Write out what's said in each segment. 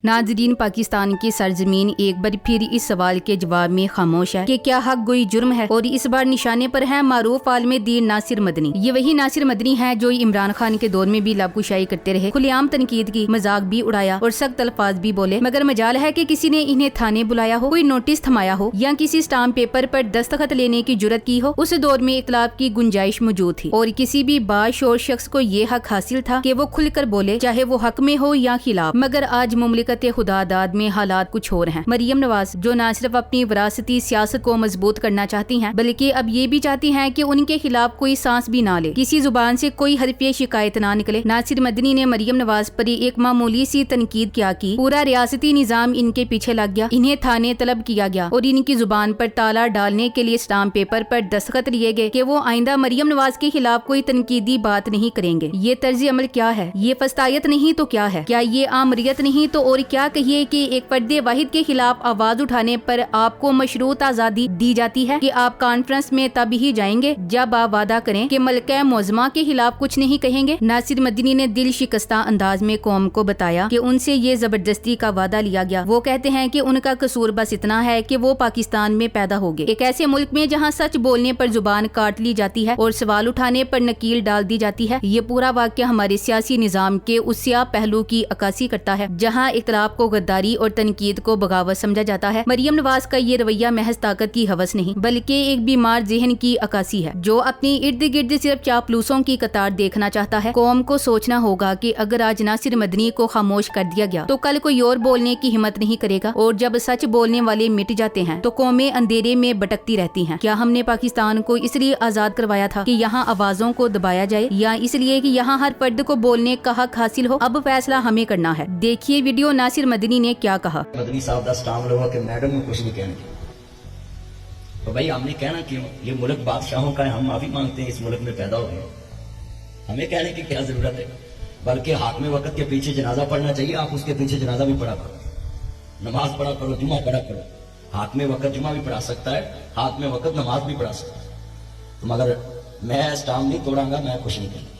नाज़रीन, पाकिस्तान की सरजमीन एक बार फिर इस सवाल के जवाब में खामोश है कि क्या हक गोई जुर्म है, और इस बार निशाने पर है मारूफ आलिम दीन नासिर मदनी। ये वही नासिर मदनी है जो इमरान खान के दौर में भी लाबकुशाई करते रहे, खुलेआम तनकीद की, मजाक भी उड़ाया और सख्त अल्फाज भी बोले, मगर मजाल है कि किसी ने इन्हें थाने बुलाया हो, कोई नोटिस थमाया हो या किसी स्टाम्प पेपर पर दस्तखत लेने की जुर्रत की हो। उस दौर में इख्तिलाफ की गुंजाइश मौजूद थी और किसी भी बाशऊर शख्स को ये हक हासिल था कि वो खुलकर बोले, चाहे वो हक में हो या खिलाफ। मगर आज मुमलिकत खुदादाद में हालात कुछ और हैं। मरियम नवाज जो न सिर्फ अपनी विरासती सियासत को मजबूत करना चाहती हैं, बल्कि अब ये भी चाहती हैं कि उनके खिलाफ कोई सांस भी ना ले, किसी जुबान से कोई हरफे शिकायत ना निकले। नासिर मदनी ने मरियम नवाज पर एक मामूली सी तनकीद क्या की, पूरा रियासती निजाम इनके पीछे लग गया, इन्हें थाने तलब किया गया और इनकी जुबान पर ताला डालने के लिए स्टाम्प पेपर पर दस्तखत लिए गए कि वो आइंदा मरियम नवाज के खिलाफ कोई तनकीदी बात नहीं करेंगे। ये तर्ज अमल क्या है? ये फस्तायत नहीं तो क्या है? क्या ये आमरियत नहीं तो और क्या कहिए कि एक फर्दे वाहिद के खिलाफ आवाज उठाने पर आपको मशरूत आजादी दी जाती है कि आप कॉन्फ्रेंस में तब ही जाएंगे जब आप वादा करें कि मलका मोज़मा के खिलाफ कुछ नहीं कहेंगे। नासिर मदनी ने दिल शिकस्ता अंदाज में कौम को बताया कि उनसे ये जबरदस्ती का वादा लिया गया। वो कहते हैं कि उनका कसूर बस इतना है कि वो पाकिस्तान में पैदा हो गए, एक ऐसे मुल्क में जहाँ सच बोलने पर जुबान काट ली जाती है और सवाल उठाने पर नकील डाल दी जाती है। ये पूरा वाक्य हमारे सियासी निजाम के उस स्याह पहलू की अक्कासी करता है जहाँ इख्तिलाफ को गद्दारी और तनकीद को बगावत समझा जाता है। मरियम नवाज का ये रवैया महज ताकत की हवस नहीं, बल्कि एक बीमार ज़हन की अक्कासी है जो अपनी इर्द गिर्द सिर्फ चापलूसों की कतार देखना चाहता है। कौम को सोचना होगा कि अगर आज नासिर मदनी को खामोश कर दिया गया तो कल कोई और बोलने की हिम्मत नहीं करेगा, और जब सच बोलने वाले मिट जाते हैं तो कौमें अंधेरे में भटकती रहती हैं। क्या हमने पाकिस्तान को इसलिए आजाद करवाया था कि यहाँ आवाजों को दबाया जाए, या इसलिए कि यहाँ हर फर्द को बोलने का हक हासिल हो? अब फैसला हमें करना है। देखिए वीडियो नासिर मदनी ने क्या कहा। मदनी साहब का स्टाम्प लगा कि मैडम ने कुछ नहीं कहने, तो भाई हमने कहना क्यों? ये मुल्क बादशाहों का है, हम माफी मांगते हैं, इस मुल्क में पैदा हो गए, हमें कहने की क्या जरूरत है? बल्कि हाथ में वक्त के पीछे जनाजा पढ़ना चाहिए, आप उसके पीछे जनाजा भी पढ़ा करो, नमाज पढ़ा करो, जुमा पढ़ा करो। हाथ में वक्त जुमा भी पढ़ा सकता है, हाथ में वक्त नमाज भी पढ़ा सकता है, तो मगर मैं स्टाम्प नहीं तोड़ांगा, मैं कुछ नहीं कहूँगा।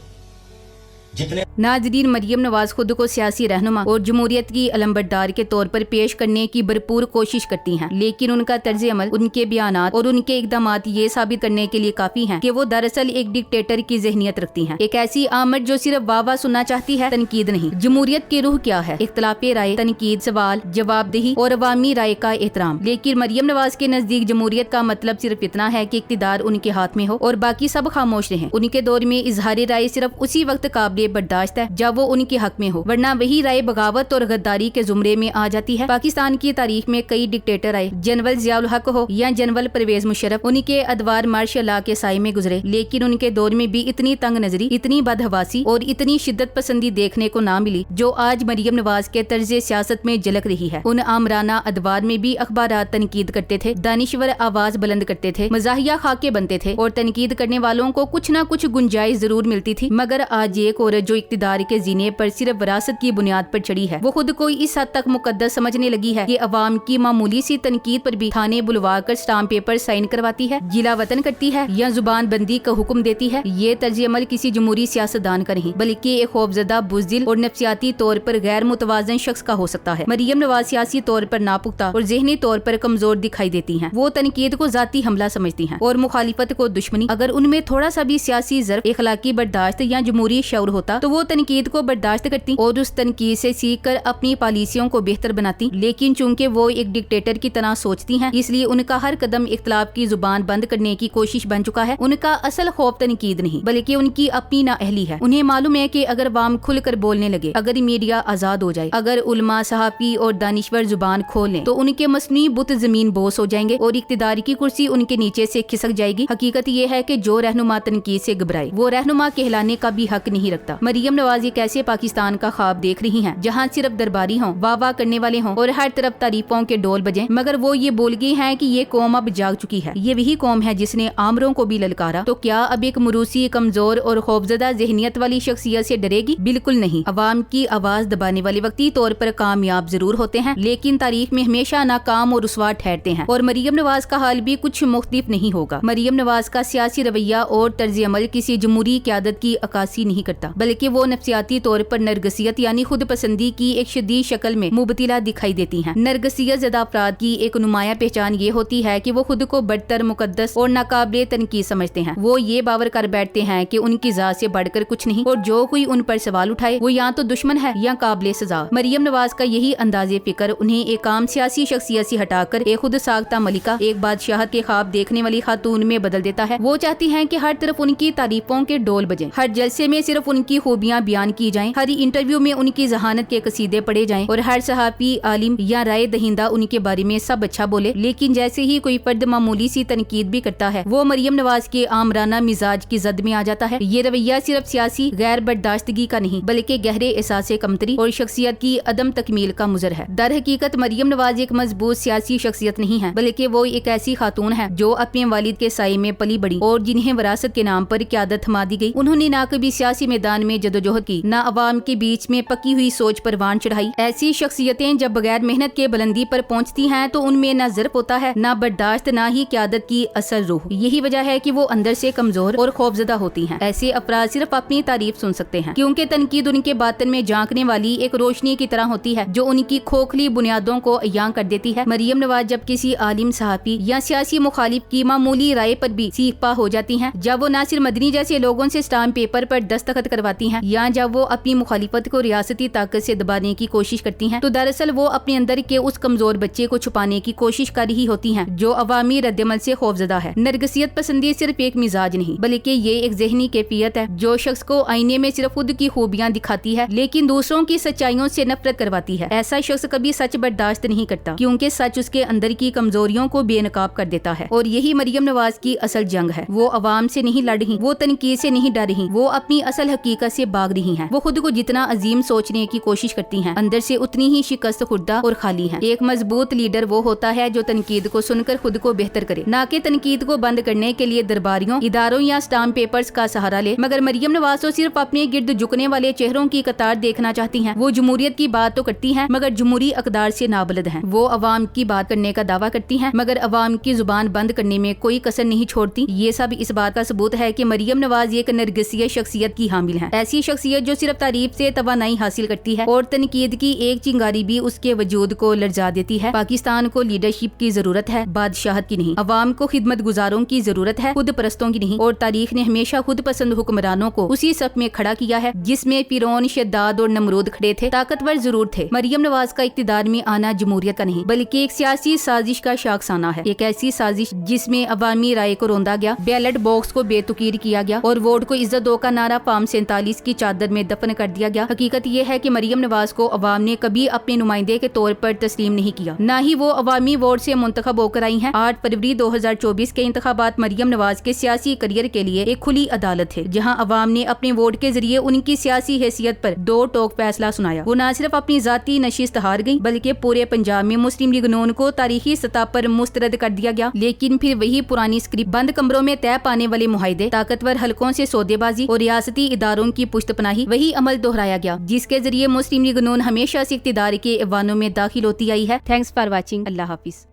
जितने नाज़रीन, मरियम नवाज खुद को सियासी रहनुमा और जमहूरियत की अलंबरदार के तौर पर पेश करने की भरपूर कोशिश करती हैं, लेकिन उनका तर्ज अमल, उनके बयानात और उनके इकदामात ये साबित करने के लिए काफी हैं कि वो दरअसल एक डिक्टेटर की ज़हनियत रखती हैं, एक ऐसी आमद जो सिर्फ वाह वाह सुनना चाहती है, तनकीद नहीं। जमहूरियत की रूह क्या है? इख्तिलाफे राय, तनकीद, सवाल जवाबदेही और अवामी राय का एहतराम। लेकिन मरियम नवाज के नजदीक जमहूरियत का मतलब सिर्फ इतना है कि इख्तिदार उनके हाथ में हो और बाकी सब खामोश रहें। उनके दौर में इजहार राय सिर्फ उसी वक्त काबिल बर्दाश्त है जब वो उनके हक में हो, वरना वही राय बगावत और गद्दारी के जुमरे में आ जाती है। पाकिस्तान की तारीख में कई डिक्टेटर आए, जनरल जियाउल हक हो या जनरल परवेज मुशर्रफ, उनके अदवार मार्शल लॉ के साए में गुजरे, लेकिन उनके दौर में भी इतनी तंग नजरी, इतनी बदहवासी और इतनी शिद्दत पसंदी देखने को ना मिली जो आज मरियम नवाज के तर्ज सियासत में झलक रही है। उन आमराना अदवार में भी अखबारात तनकीद करते थे, दानिश्वर आवाज बुलंद करते थे, मजाहिया खाके बनते थे और तनकीद करने वालों को कुछ न कुछ गुंजाइश जरूर मिलती थी। मगर आज एक औरत जो इख्तिदार के जीने पर सिर्फ विरासत की बुनियाद पर चढ़ी है, वो खुद को इस हद तक मुकद्दस समझने लगी है कि अवाम की मामूली सी तनकीद पर भी थाने बुलवा कर स्टाम्प पेपर साइन करवाती है, जिला वतन करती है या जुबान बंदी का हुक्म देती है। ये तर्ज अमल किसी जमहूरी सियासतदान का नहीं, बल्कि एक खौफजदा, बुज़दिल और नफ्सियाती तौर पर गैर मुतवाज़न शख्स का हो सकता है। मरियम नवाज सियासी तौर पर नापुख्ता और ज़हनी तौर पर कमजोर दिखाई देती हैं। वो तनकीद को जाती हमला समझती हैं और मुखालिफत को दुश्मनी। अगर उनमें थोड़ा सा भी सियासी ज़र्फ, इखलाकी बर्दाश्त या जमहूरी शऊर होता तो वो तनकीद को बर्दाश्त करती और उस तनकीद से सीख कर अपनी पॉलिसियों को बेहतर बनाती। लेकिन चूंकि वो एक डिक्टेटर की तरह सोचती हैं, इसलिए उनका हर कदम इख्तिलाफ की जुबान बंद करने की कोशिश बन चुका है। उनका असल खौफ तनकीद नहीं, बल्कि उनकी अपनी नाअहली है। उन्हें मालूम है कि अगर वाम खुलकर बोलने लगे, अगर मीडिया आजाद हो जाए, अगर उलमा, सहाफी और दानिश्वर जुबान खोल लें, तो उनके मसनूई बुत जमीन बोस हो जाएंगे और इख्तिदार की कुर्सी उनके नीचे से खिसक जाएगी। हकीकत ये है कि जो रहनुमा तनकीद से घबराए वो रहनुमा कहलाने का भी हक नहीं रखता। मरियम नवाज एक ऐसे पाकिस्तान का ख्वाब देख रही हैं जहां सिर्फ दरबारी हों, वाह वाह करने वाले हों और हर तरफ तारीफों के डोल बजें, मगर वो ये बोल गई हैं कि ये कौम अब जाग चुकी है। ये वही कौम है जिसने आमरों को भी ललकारा। तो क्या अब एक मुरूसी, कमजोर और खौफजदा ज़हनियत वाली शख्सियत से डरेगी? बिल्कुल नहीं। अवाम की आवाज दबाने वाले वक्ती तौर पर कामयाब जरूर होते हैं, लेकिन तारीख में हमेशा नाकाम और रुसवा ठहरते हैं, और मरियम नवाज का हाल भी कुछ मुख्तलिफ नहीं होगा। मरियम नवाज का सियासी रवैया और तर्ज अमल किसी जमहूरी क़यादत की अक्कासी नहीं करता, बल्कि वो नफसियाती तौर पर नरगसियत यानी खुद पसंदी की एक शदीद शक्ल में मुबतला दिखाई देती हैं। नरगसियत ज़दा अफराद की एक नुमाया पहचान ये होती है कि वो खुद को बदतर, मुकद्दस और नाकाबिले तनकीद समझते हैं। वो ये बावर कर बैठते हैं कि उनकी जात से बढ़कर कुछ नहीं और जो कोई उन पर सवाल उठाए वो या तो दुश्मन है या काबिले सजा। मरियम नवाज का यही अंदाजे फिक्र उन्हें एक आम सियासी शख्सियत से हटाकर एक खुद साख्ता मलिका, एक बादशाहत के ख्वाब देखने वाली खातून में बदल देता है। वो चाहती हैं कि हर तरफ उनकी तारीफों के डोल बजें, हर जलसे में सिर्फ उनकी खूबियां बयान की जाएं, हर इंटरव्यू में उनकी जहानत के कसीदे पढ़े जाएं और हर सहाफी, आलिम या राय दहिंदा उनके बारे में सब अच्छा बोले। लेकिन जैसे ही कोई फर्द मामूली सी तनकीद भी करता है वो मरियम नवाज के आमराना मिजाज की जद में आ जाता है। ये रवैया सिर्फ सियासी गैर बर्दाश्तगी का नहीं बल्कि गहरे एहसास कमतरी और शख्सियत की अदम तकमील का मुजर है। दर हकीकत मरियम नवाज एक मजबूत सियासी शख्सियत नहीं है बल्कि वो एक ऐसी खातून है जो अपने वालिद के साये में पली बड़ी और जिन्हें विरासत के नाम पर क़यादत थमा दी गई। उन्होंने ना कभी सियासी मैदान में जदोजहद की, ना अवाम के बीच में पकी हुई सोच पर वान चढ़ाई। ऐसी शख्सियतें जब बगैर मेहनत के बुलंदी पर पहुंचती हैं तो उनमें न ज़र्फ होता है, ना बर्दाश्त, ना ही क़यादत की असल रूह। यही वजह है कि वो अंदर से कमजोर और खौफजदा होती हैं। ऐसे अफराद सिर्फ अपनी तारीफ सुन सकते हैं क्योंकि तनकीद उनके बातन में झांकने वाली एक रोशनी की तरह होती है जो उनकी खोखली बुनियादों को अयां कर देती है। मरियम नवाज जब किसी आलिम, सहाफी या सियासी मुखालिफ की मामूली राय पर भी सीखपा हो जाती हैं, जब वो नासिर मदनी जैसे लोगों से स्टाम्प पेपर पर दस्तखत करवाती हैं या जब वो अपनी मुखालिफत को रियासती ताकत से दबाने की कोशिश करती हैं, तो दरअसल वो अपने अंदर के उस कमजोर बच्चे को छुपाने की कोशिश कर रही होती हैं जो अवामी रद्दमल से खौफजदा है। नरगसियत पसंदी सिर्फ एक मिजाज नहीं बल्कि ये एक ज़हनी कैफियत है जो शख्स को आईने में सिर्फ खुद की खूबियां दिखाती है लेकिन दूसरों की सच्चाइयों से नफरत करवाती है। ऐसा शख्स कभी सच बर्दाश्त नहीं करता क्योंकि सच उसके अंदर की कमजोरियों को बेनकाब कर देता है। और यही मरियम नवाज की असल जंग है। वो अवाम से नहीं लड़ रही, वो तनकीद से नहीं डर रही, वो अपनी असल हकीकत से भाग रही हैं। वो खुद को जितना अजीम सोचने की कोशिश करती हैं, अंदर से उतनी ही शिकस्त खुर्दा और खाली हैं। एक मजबूत लीडर वो होता है जो तनकीद को सुनकर खुद को बेहतर करे, ना कि तनकीद को बंद करने के लिए दरबारियों, इदारों या स्टाम्प पेपर्स का सहारा ले। मगर मरियम नवाज तो सिर्फ अपने गिर्द झुकने वाले चेहरों की कतार देखना चाहती हैं। वो जमहूरियत की बात तो करती हैं मगर जमहूरी अकदार से नाबलद हैं। वो अवाम की बात करने का दावा करती हैं मगर अवाम की जुबान बंद करने में कोई कसर नहीं छोड़ती। ये सब इस बात का सबूत है कि मरियम नवाज एक नरगिसियत शख्सियत की हामिल है। ऐसी शख्सियत जो सिर्फ तारीफ से तवानाई हासिल करती है और तनकीद की एक चिंगारी भी उसके वजूद को लर्जा देती है। पाकिस्तान को लीडरशिप की जरूरत है, बादशाहत की नहीं। अवाम को खिदमत गुजारों की जरूरत है, खुद परस्तों की नहीं। और तारीख ने हमेशा खुद पसंद हुक्मरानों को उसी सफ में खड़ा किया है जिसमें फिरौन, शद्दाद और नमरूद खड़े थे। ताकतवर जरूर थे। मरियम नवाज का इक्तिदार में आना जमहूरियत का नहीं बल्कि एक सियासी साजिश का शाखसाना है। एक ऐसी साजिश जिसमें अवामी राय को रोंदा गया, बैलेट बॉक्स को बेतुकीर किया गया और वोट को इज्जत दो का नारा फार्म 47 की चादर में दफन कर दिया गया। हकीकत ये है कि मरियम नवाज को अवाम ने कभी अपने नुमाइंदे के तौर पर तस्लीम नहीं किया, न ही वो अवामी वोट से मुंतखब होकर आई हैं। 8 फरवरी 2024 के इंतखाबात मरियम नवाज के सियासी करियर के लिए एक खुली अदालत है जहां अवाम ने अपने वोट के जरिए उनकी सियासी हैसियत पर दो टोक फैसला सुनाया। वो न सिर्फ अपनी जाती नशिस्त हार गई बल्कि पूरे पंजाब में मुस्लिम लीग नून को तारीखी सतह पर मुस्तरद कर दिया गया। लेकिन फिर वही पुरानी स्क्रिप्ट, बंद कमरों में तय पाने वाले मुहाइदे, ताकतवर हलकों से सौदेबाजी और रियासती इदारों की पुश्तपनाही, वही अमल दोहराया गया जिसके जरिए मुस्लिम लीग नून हमेशा से इक्तिदार के ऐवानों में दाखिल होती आई है। Thanks for watching. Allah Hafiz.